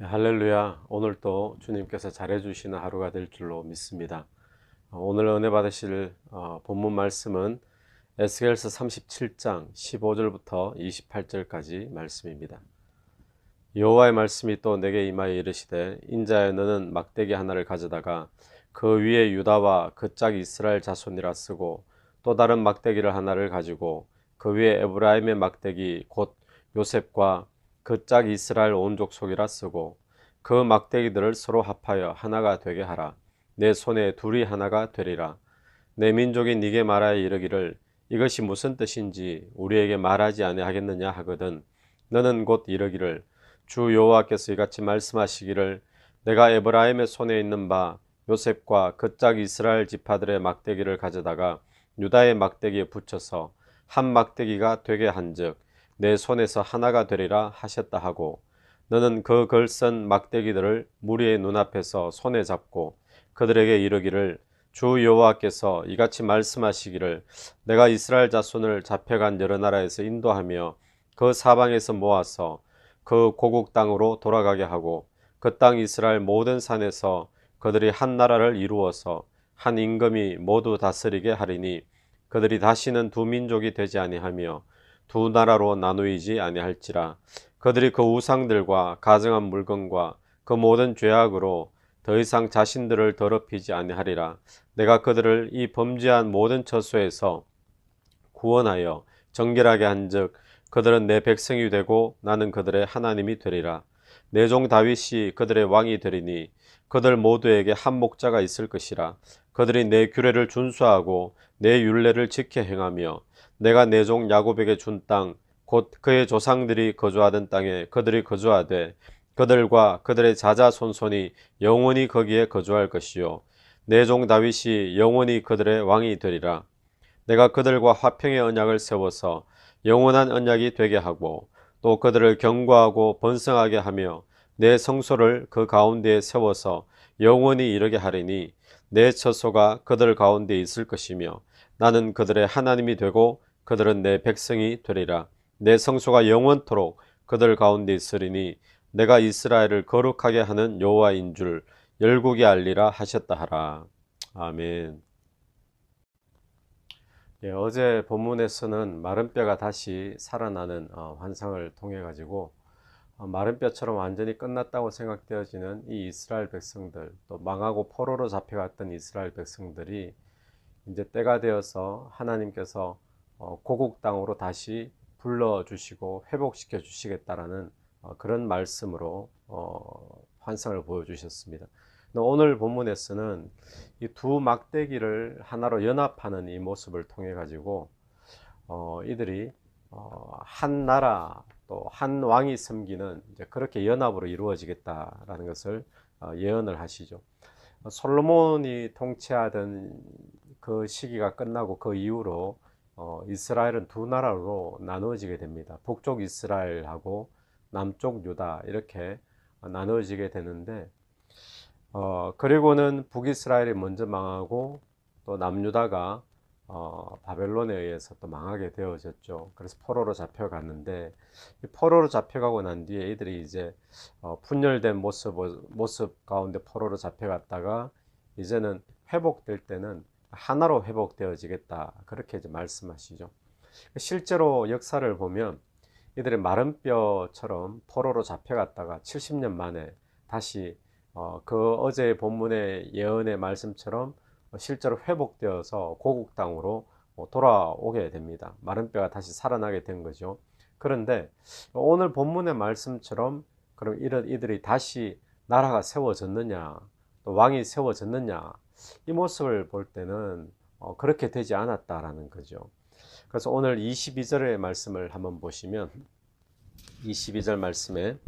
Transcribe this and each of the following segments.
할렐루야. 오늘 또 주님께서 잘해주시는 하루가 될 줄로 믿습니다. 오늘 은혜 받으실 본문 말씀은 에스겔서 37장 15절부터 28절까지 말씀입니다. 여호와의 말씀이 또 내게 임하여 이르시되, 인자여, 너는 막대기 하나를 가져다가 그 위에 유다와 그 짝 이스라엘 자손이라 쓰고, 또 다른 막대기를 하나를 가지고 그 위에 에브라임의 막대기 곧 요셉과 그 짝 이스라엘 온 족속이라 쓰고, 그 막대기들을 서로 합하여 하나가 되게 하라. 내 손에 둘이 하나가 되리라. 내 민족이 네게 말하여 이르기를, 이것이 무슨 뜻인지 우리에게 말하지 아니하겠느냐 하거든, 너는 곧 이르기를, 주 여호와께서 이같이 말씀하시기를, 내가 에브라임의 손에 있는 바 요셉과 그 짝 이스라엘 지파들의 막대기를 가져다가 유다의 막대기에 붙여서 한 막대기가 되게 한즉 내 손에서 하나가 되리라 하셨다 하고, 너는 그 걸선 막대기들을 무리의 눈앞에서 손에 잡고 그들에게 이르기를, 주 여호와께서 이같이 말씀하시기를, 내가 이스라엘 자손을 잡혀간 여러 나라에서 인도하며 그 사방에서 모아서 그 고국 땅으로 돌아가게 하고, 그 땅 이스라엘 모든 산에서 그들이 한 나라를 이루어서 한 임금이 모두 다스리게 하리니, 그들이 다시는 두 민족이 되지 아니하며 두 나라로 나누이지 아니할지라. 그들이 그 우상들과 가증한 물건과 그 모든 죄악으로 더 이상 자신들을 더럽히지 아니하리라. 내가 그들을 이 범죄한 모든 처소에서 구원하여 정결하게 한즉 그들은 내 백성이 되고 나는 그들의 하나님이 되리라. 내 종 다윗이 그들의 왕이 되리니 그들 모두에게 한 목자가 있을 것이라. 그들이 내 규례를 준수하고 내 율례를 지켜 행하며 내가 내 종 야곱에게 준 땅 곧 그의 조상들이 거주하던 땅에 그들이 거주하되 그들과 그들의 자자손손이 영원히 거기에 거주할 것이요, 내 종 다윗이 영원히 그들의 왕이 되리라. 내가 그들과 화평의 언약을 세워서 영원한 언약이 되게 하고, 또 그들을 견고하고 번성하게 하며 내 성소를 그 가운데에 세워서 영원히 이르게 하리니, 내 처소가 그들 가운데 있을 것이며 나는 그들의 하나님이 되고 그들은 내 백성이 되리라. 내 성소가 영원토록 그들 가운데 있으리니 내가 이스라엘을 거룩하게 하는 여호와인 줄 열국이 알리라 하셨다 하라. 아멘. 어제 본문에서는 마른 뼈가 다시 살아나는 환상을 통해 가지고 마른 뼈처럼 완전히 끝났다고 생각되어지는 이 이스라엘 백성들, 또 망하고 포로로 잡혀갔던 이스라엘 백성들이 이제 때가 되어서 하나님께서 고국 땅으로 다시 불러주시고 회복시켜 주시겠다라는 그런 말씀으로 환상을 보여주셨습니다. 오늘 본문에서는 이 두 막대기를 하나로 연합하는 이 모습을 통해 가지고 이들이 한 나라 또 한 왕이 섬기는 이제 그렇게 연합으로 이루어지겠다라는 것을 예언을 하시죠. 솔로몬이 통치하던 그 시기가 끝나고 그 이후로 이스라엘은 두 나라로 나누어지게 됩니다. 북쪽 이스라엘하고 남쪽 유다, 이렇게 나누어지게 되는데, 그리고는 북이스라엘이 먼저 망하고 또 남유다가 바벨론에 의해서 또 망하게 되어졌죠. 그래서 포로로 잡혀갔는데, 이 포로로 잡혀가고 난 뒤에 이들이 이제 분열된 모습 가운데 포로로 잡혀갔다가 이제는 회복될 때는 하나로 회복되어지겠다, 그렇게 이제 말씀하시죠. 실제로 역사를 보면 이들의 마른 뼈처럼 포로로 잡혀갔다가 70년 만에 다시 그 어제 본문의 예언의 말씀처럼 실제로 회복되어서 고국 땅으로 돌아오게 됩니다. 마른 뼈가 다시 살아나게 된 거죠. 그런데 오늘 본문의 말씀처럼 그럼 이들이 다시 나라가 세워졌느냐, 또 왕이 세워졌느냐, 이 모습을 볼 때는 그렇게 되지 않았다라는 거죠. 그래서 오늘 22절의 말씀을 한번 보시면, 22절 말씀에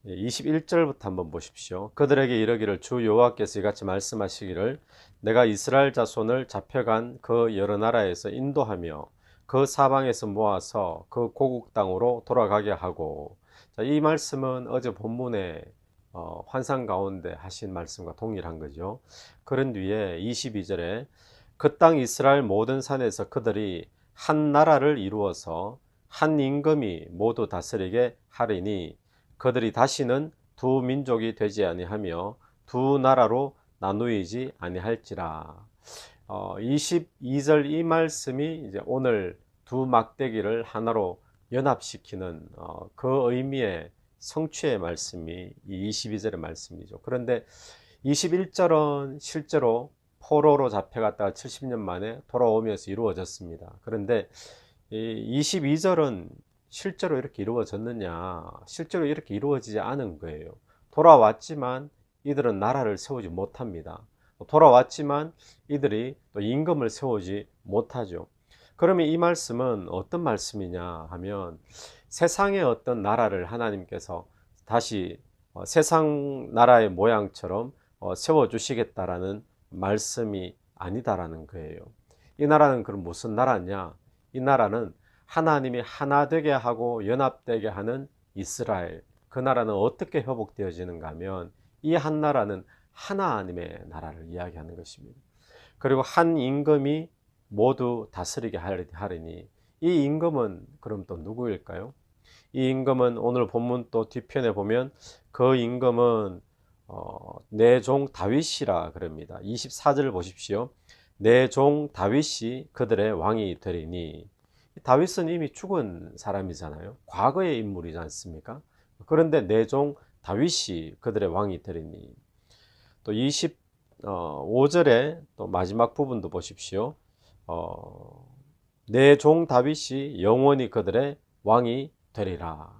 21절부터 한번 보십시오. 그들에게 이르기를, 주 여호와께서 이같이 말씀하시기를, 내가 이스라엘 자손을 잡혀간 그 여러 나라에서 인도하며 그 사방에서 모아서 그 고국 땅으로 돌아가게 하고. 자, 이 말씀은 어제 본문의 환상 가운데 하신 말씀과 동일한 거죠. 그런 뒤에 22절에 그 땅 이스라엘 모든 산에서 그들이 한 나라를 이루어서 한 임금이 모두 다스리게 하리니 그들이 다시는 두 민족이 되지 아니하며 두 나라로 나누이지 아니할지라. 22절 이 말씀이 이제 오늘 두 막대기를 하나로 연합시키는 그 의미의 성취의 말씀이 이 22절의 말씀이죠. 그런데 21절은 실제로 포로로 잡혀갔다가 70년 만에 돌아오면서 이루어졌습니다. 그런데 이 22절은 실제로 이렇게 이루어졌느냐? 실제로 이렇게 이루어지지 않은 거예요. 돌아왔지만 이들은 나라를 세우지 못합니다. 돌아왔지만 이들이 또 임금을 세우지 못하죠. 그러면 이 말씀은 어떤 말씀이냐 하면 세상의 어떤 나라를 하나님께서 다시 세상 나라의 모양처럼 세워주시겠다라는 말씀이 아니다라는 거예요. 이 나라는 그럼 무슨 나라냐? 이 나라는 하나님이 하나 되게 하고 연합되게 하는 이스라엘, 그 나라는 어떻게 회복되어지는가 하면 이 한 나라는 하나님의 나라를 이야기하는 것입니다. 그리고 한 임금이 모두 다스리게 하리니 이 임금은 그럼 또 누구일까요? 이 임금은 오늘 본문 또 뒤편에 보면 그 임금은 내 종 다윗이라 그럽니다. 24절을 보십시오. 내 종 다윗이 그들의 왕이 되리니. 다윗은 이미 죽은 사람이잖아요. 과거의 인물이지 않습니까? 그런데 내 종 다윗이 그들의 왕이 되리니. 또 25절에 또 마지막 부분도 보십시오. 내 종 다윗이 영원히 그들의 왕이 되리라.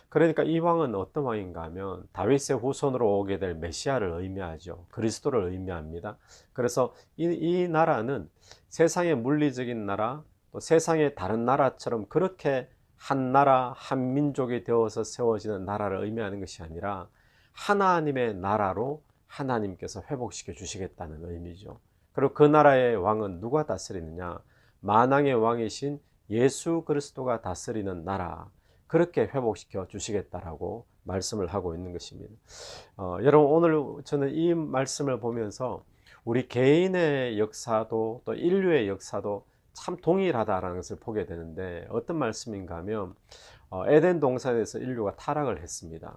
그러니까 이 왕은 어떤 왕인가 하면 다윗의 후손으로 오게 될 메시아를 의미하죠. 그리스도를 의미합니다. 그래서 이 나라는 세상의 물리적인 나라, 또 세상의 다른 나라처럼 그렇게 한 나라, 한 민족이 되어서 세워지는 나라를 의미하는 것이 아니라 하나님의 나라로 하나님께서 회복시켜 주시겠다는 의미죠. 그리고 그 나라의 왕은 누가 다스리느냐? 만왕의 왕이신 예수 그리스도가 다스리는 나라, 그렇게 회복시켜 주시겠다라고 말씀을 하고 있는 것입니다. 여러분, 오늘 저는 이 말씀을 보면서 우리 개인의 역사도 또 인류의 역사도 참 동일하다라는 것을 보게 되는데, 어떤 말씀인가 하면 에덴 동산에서 인류가 타락을 했습니다.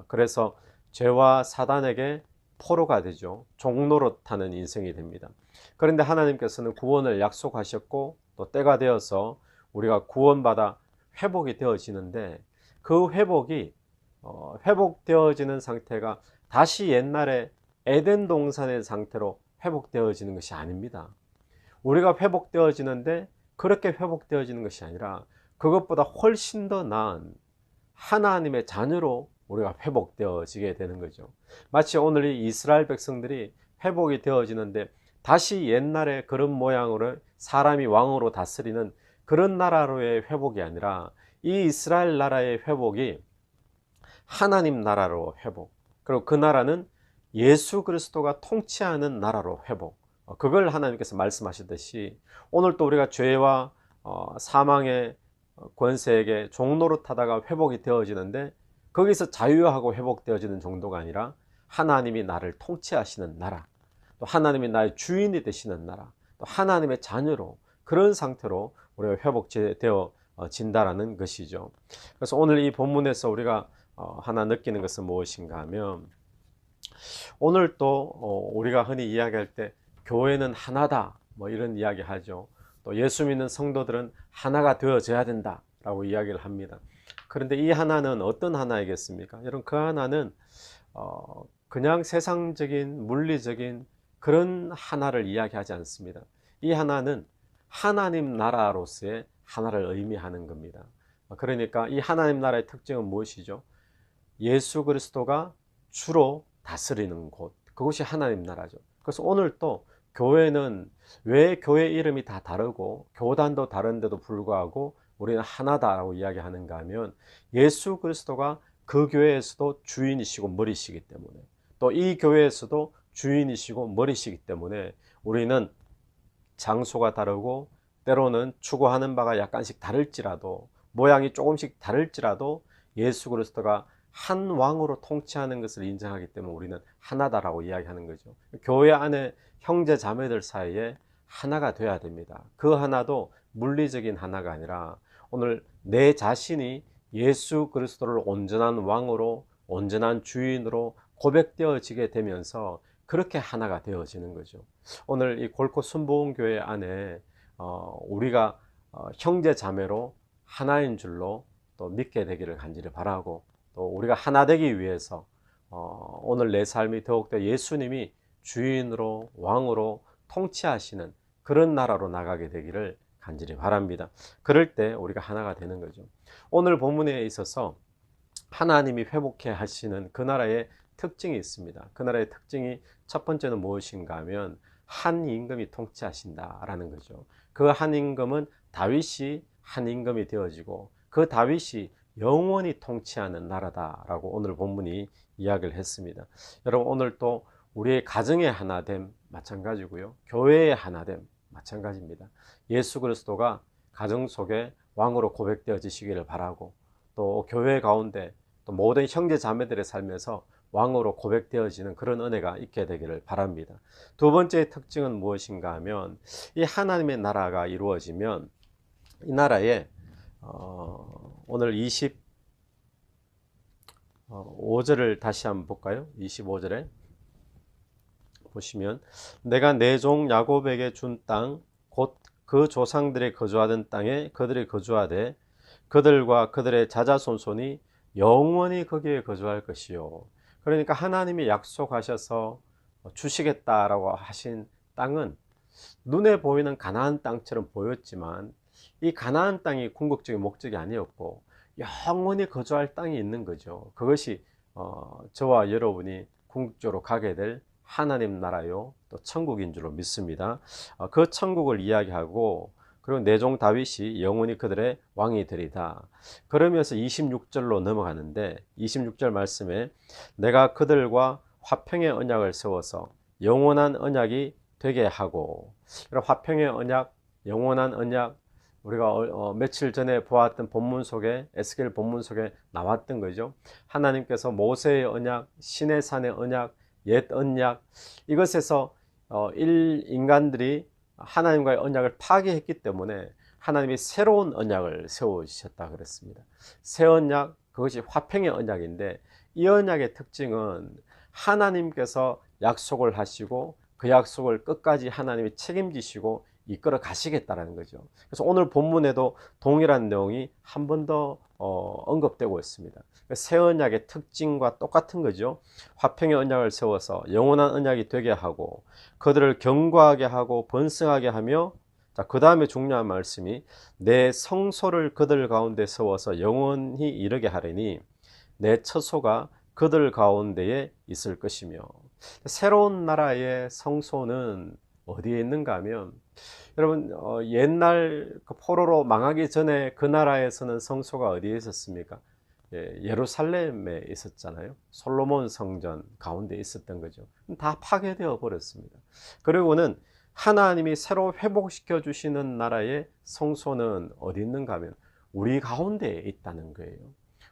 그래서 죄와 사단에게 포로가 되죠. 종노릇하는 인생이 됩니다. 그런데 하나님께서는 구원을 약속하셨고 또 때가 되어서 우리가 구원받아 회복이 되어지는데, 그 회복이 회복되어지는 상태가 다시 옛날에 에덴 동산의 상태로 회복되어지는 것이 아닙니다. 우리가 회복되어지는데 그렇게 회복되어지는 것이 아니라 그것보다 훨씬 더 나은 하나님의 자녀로 우리가 회복되어지게 되는 거죠. 마치 오늘 이 이스라엘 백성들이 회복이 되어지는데 다시 옛날에 그런 모양으로 사람이 왕으로 다스리는 그런 나라로의 회복이 아니라 이 이스라엘 나라의 회복이 하나님 나라로 회복, 그리고 그 나라는 예수 그리스도가 통치하는 나라로 회복, 그걸 하나님께서 말씀하시듯이 오늘 또 우리가 죄와 사망의 권세에게 종노릇하다가 회복이 되어지는데 거기서 자유하고 회복되어지는 정도가 아니라 하나님이 나를 통치하시는 나라, 또 하나님이 나의 주인이 되시는 나라, 또 하나님의 자녀로, 그런 상태로 우리가 회복되어 진다라는 것이죠. 그래서 오늘 이 본문에서 우리가 하나 느끼는 것은 무엇인가 하면, 오늘 또 우리가 흔히 이야기할 때 교회는 하나다, 뭐 이런 이야기 하죠. 또 예수 믿는 성도들은 하나가 되어져야 된다 라고 이야기를 합니다. 그런데 이 하나는 어떤 하나이겠습니까? 여러분, 그 하나는 그냥 세상적인 물리적인 그런 하나를 이야기하지 않습니다. 이 하나는 하나님 나라로서의 하나를 의미하는 겁니다. 그러니까 이 하나님 나라의 특징은 무엇이죠? 예수 그리스도가 주로 다스리는 곳, 그것이 하나님 나라죠. 그래서 오늘 또 교회는 왜 교회 이름이 다 다르고 교단도 다른데도 불구하고 우리는 하나다라고 이야기하는가 하면, 예수 그리스도가 그 교회에서도 주인이시고 머리시기 때문에, 또 이 교회에서도 주인이시고 머리시기 때문에 우리는 장소가 다르고 때로는 추구하는 바가 약간씩 다를지라도, 모양이 조금씩 다를지라도 예수 그리스도가 한 왕으로 통치하는 것을 인정하기 때문에 우리는 하나다라고 이야기하는 거죠. 교회 안에 형제 자매들 사이에 하나가 돼야 됩니다. 그 하나도 물리적인 하나가 아니라 오늘 내 자신이 예수 그리스도를 온전한 왕으로 온전한 주인으로 고백되어지게 되면서 그렇게 하나가 되어지는 거죠. 오늘 이 골고 순복음교회 안에 우리가 형제 자매로 하나인 줄로 또 믿게 되기를 간절히 바라고, 또 우리가 하나 되기 위해서 오늘 내 삶이 더욱더 예수님이 주인으로 왕으로 통치하시는 그런 나라로 나가게 되기를 간절히 바랍니다. 그럴 때 우리가 하나가 되는 거죠. 오늘 본문에 있어서 하나님이 회복해 하시는 그 나라의 특징이 있습니다. 그 나라의 특징이 첫 번째는 무엇인가 하면 한 임금이 통치하신다라는 거죠. 그 한 임금은 다윗이 한 임금이 되어지고 그 다윗이 영원히 통치하는 나라다라고 오늘 본문이 이야기를 했습니다. 여러분, 오늘 또 우리의 가정의 하나됨 마찬가지고요. 교회의 하나됨 마찬가지입니다. 예수 그리스도가 가정 속에 왕으로 고백되어지시기를 바라고, 또 교회 가운데 또 모든 형제 자매들의 삶에서 왕으로 고백되어지는 그런 은혜가 있게 되기를 바랍니다. 두 번째 특징은 무엇인가 하면 이 하나님의 나라가 이루어지면 이 나라에 오늘 25절을 다시 한번 볼까요? 25절에 보시면 내가 내 종 야곱에게 준 땅 곧 그 조상들이 거주하던 땅에 그들이 거주하되 그들과 그들의 자자손손이 영원히 거기에 거주할 것이요. 그러니까 하나님이 약속하셔서 주시겠다라고 하신 땅은 눈에 보이는 가나안 땅처럼 보였지만 이 가나안 땅이 궁극적인 목적이 아니었고 영원히 거주할 땅이 있는 거죠. 그것이 저와 여러분이 궁극적으로 가게 될 하나님 나라요 또 천국인 줄로 믿습니다. 그 천국을 이야기하고, 그리고 내 종 다윗이 영원히 그들의 왕이 되리다. 그러면서 26절로 넘어가는데 26절 말씀에 내가 그들과 화평의 언약을 세워서 영원한 언약이 되게 하고, 화평의 언약, 영원한 언약, 우리가 며칠 전에 보았던 본문 속에, 에스겔 본문 속에 나왔던 거죠. 하나님께서 모세의 언약, 시내산의 언약, 옛 언약, 이것에서 인간들이 하나님과의 언약을 파괴했기 때문에 하나님이 새로운 언약을 세우셨다 그랬습니다. 새 언약, 그것이 화평의 언약인데, 이 언약의 특징은 하나님께서 약속을 하시고 그 약속을 끝까지 하나님이 책임지시고 이끌어 가시겠다라는 거죠. 그래서 오늘 본문에도 동일한 내용이 한 번 더 언급되고 있습니다. 새 언약의 특징과 똑같은 거죠. 화평의 언약을 세워서 영원한 언약이 되게 하고 그들을 견고하게 하고 번성하게 하며, 그 다음에 중요한 말씀이 내 성소를 그들 가운데 세워서 영원히 이르게 하리니 내 처소가 그들 가운데에 있을 것이며. 새로운 나라의 성소는 어디에 있는가 하면, 여러분, 옛날 포로로 망하기 전에 그 나라에서는 성소가 어디에 있었습니까? 예루살렘에 있었잖아요. 솔로몬 성전 가운데 있었던 거죠. 다 파괴되어 버렸습니다. 그리고는 하나님이 새로 회복시켜 주시는 나라의 성소는 어디 있는가 하면 우리 가운데에 있다는 거예요.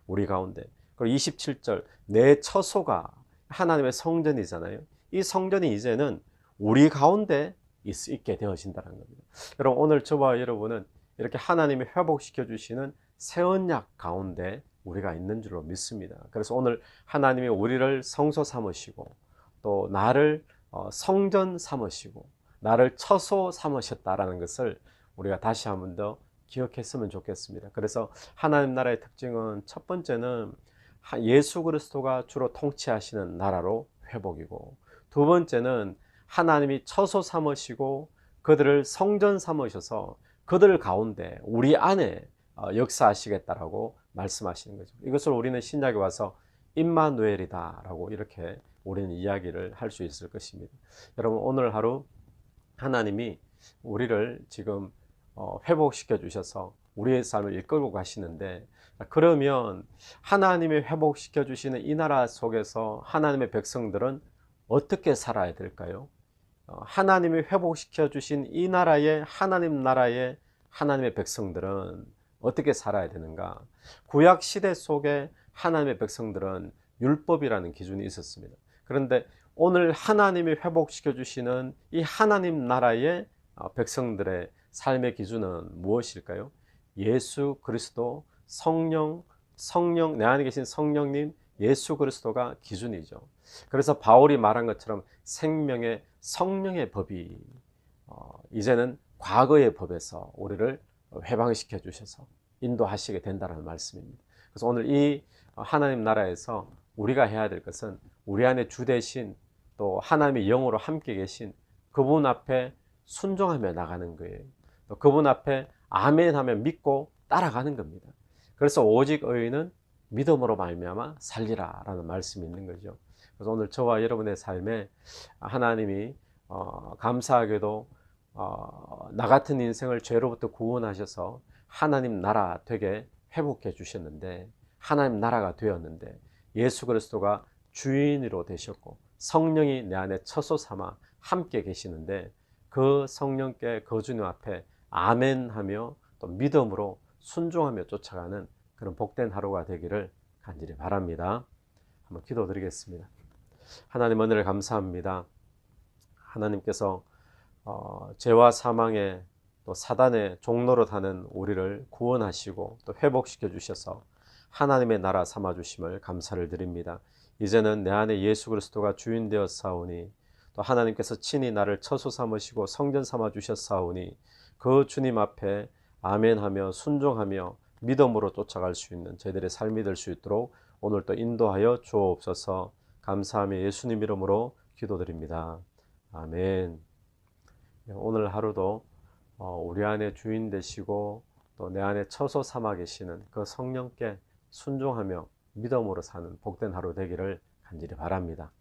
우리 가운데. 그리고 27절 내 처소가 하나님의 성전이잖아요. 이 성전이 이제는 우리 가운데 있게 되어진다는 겁니다. 여러분, 오늘 저와 여러분은 이렇게 하나님이 회복시켜 주시는 새 언약 가운데 우리가 있는 줄로 믿습니다. 그래서 오늘 하나님이 우리를 성소 삼으시고 또 나를 성전 삼으시고 나를 처소 삼으셨다라는 것을 우리가 다시 한 번 더 기억했으면 좋겠습니다. 그래서 하나님 나라의 특징은 첫 번째는 예수 그리스도가 주로 통치하시는 나라로 회복이고, 두 번째는 하나님이 처소 삼으시고 그들을 성전 삼으셔서 그들 가운데 우리 안에 역사하시겠다라고 말씀하시는 거죠. 이것을 우리는 신약에 와서 임마누엘이다라고 이렇게 우리는 이야기를 할 수 있을 것입니다. 여러분, 오늘 하루 하나님이 우리를 지금 회복시켜 주셔서 우리의 삶을 이끌고 가시는데, 그러면 하나님이 회복시켜 주시는 이 나라 속에서 하나님의 백성들은 어떻게 살아야 될까요? 하나님이 회복시켜 주신 이 나라의 하나님 나라의 하나님의 백성들은 어떻게 살아야 되는가? 구약 시대 속에 하나님의 백성들은 율법이라는 기준이 있었습니다. 그런데 오늘 하나님이 회복시켜 주시는 이 하나님 나라의 백성들의 삶의 기준은 무엇일까요? 예수 그리스도, 성령, 내 안에 계신 성령님 예수 그리스도가 기준이죠. 그래서 바울이 말한 것처럼 생명의 성령의 법이 이제는 과거의 법에서 우리를 해방시켜 주셔서 인도하시게 된다는 말씀입니다. 그래서 오늘 이 하나님 나라에서 우리가 해야 될 것은 우리 안에 주 대신 또 하나님의 영으로 함께 계신 그분 앞에 순종하며 나가는 거예요. 또 그분 앞에 아멘 하며 믿고 따라가는 겁니다. 그래서 오직 의인은 믿음으로 말미암아 살리라 라는 말씀이 있는 거죠. 그래서 오늘 저와 여러분의 삶에 하나님이 감사하게도 나 같은 인생을 죄로부터 구원하셔서 하나님 나라 되게 회복해 주셨는데, 하나님 나라가 되었는데, 예수 그리스도가 주인으로 되셨고 성령이 내 안에 처소 삼아 함께 계시는데, 그 성령께 그 주님 앞에 아멘하며 또 믿음으로 순종하며 쫓아가는 그런 복된 하루가 되기를 간절히 바랍니다. 한번 기도드리겠습니다. 하나님 은혜를 감사합니다. 하나님께서 죄와 사망의 또 사단의 종로로 타는 우리를 구원하시고 또 회복시켜 주셔서 하나님의 나라 삼아 주심을 감사를 드립니다. 이제는 내 안에 예수 그리스도가 주인 되었사오니 또 하나님께서 친히 나를 처소 삼으시고 성전 삼아 주셨사오니 그 주님 앞에 아멘하며 순종하며 믿음으로 쫓아갈 수 있는 저희들의 삶이 될 수 있도록 오늘 또 인도하여 주옵소서. 감사하며 예수님 이름으로 기도드립니다. 아멘. 오늘 하루도 우리 안에 주인 되시고 또 내 안에 처소 삼아 계시는 그 성령께 순종하며 믿음으로 사는 복된 하루 되기를 간절히 바랍니다.